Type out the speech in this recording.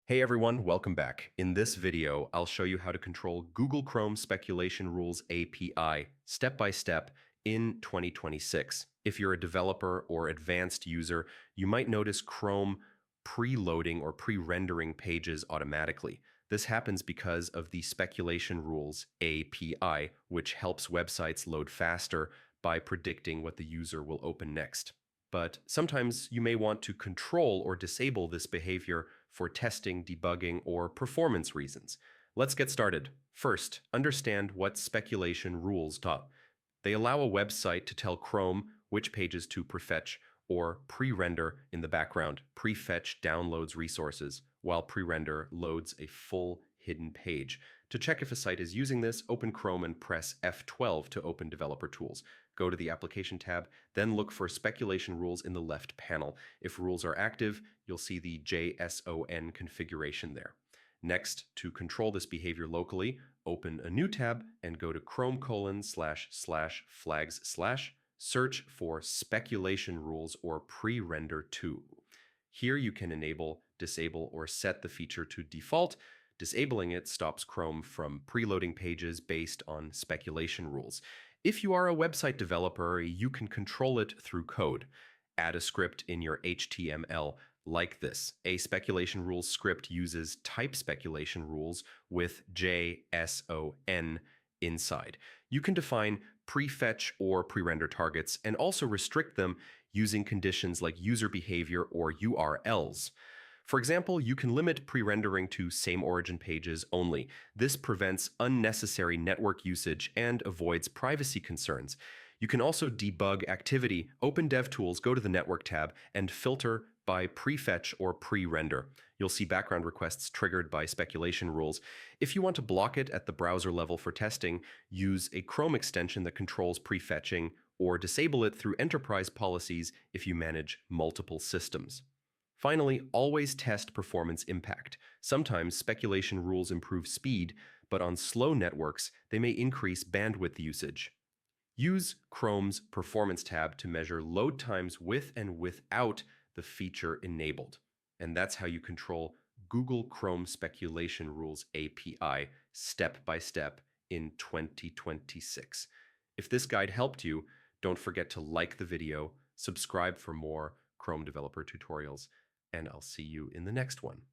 Hey everyone, welcome back. In this video, I'll show you how to control Google Chrome Speculation Rules API step by step in 2026. If you're a developer or advanced user, you might notice Chrome preloading or pre-rendering pages automatically. This happens because of the Speculation Rules API, which helps websites load faster by predicting what the user will open next. But sometimes you may want to control or disable this behavior for testing, debugging, or performance reasons. Let's get started. First, understand what speculation rules do. They allow a website to tell Chrome which pages to prefetch or pre-render in the background. Prefetch downloads resources, while pre-render loads a full hidden page. To check if a site is using this, open Chrome and press F12 to open Developer Tools. Go to the Application tab, then look for Speculation Rules in the left panel. If rules are active, you'll see the JSON configuration there. Next, to control this behavior locally, open a new tab and go to chrome://flags/ search for Speculation Rules or Pre-Render 2. Here you can enable, disable, or set the feature to default. Disabling it stops Chrome from preloading pages based on speculation rules. If you are a website developer, you can control it through code. Add a script in your HTML like this. A speculation rules script uses type speculation rules with JSON inside. You can define prefetch or pre-render targets and also restrict them using conditions like user behavior or URLs. For example, you can limit pre-rendering to same origin pages only. This prevents unnecessary network usage and avoids privacy concerns. You can also debug activity. Open DevTools, go to the Network tab, and filter by prefetch or pre-render. You'll see background requests triggered by speculation rules. If you want to block it at the browser level for testing, use a Chrome extension that controls prefetching or disable it through enterprise policies if you manage multiple systems. Finally, always test performance impact. Sometimes speculation rules improve speed, but on slow networks, they may increase bandwidth usage. Use Chrome's Performance tab to measure load times with and without the feature enabled. And that's how you control Google Chrome Speculation Rules API step by step in 2026. If this guide helped you, don't forget to like the video, subscribe for more Chrome developer tutorials, and I'll see you in the next one.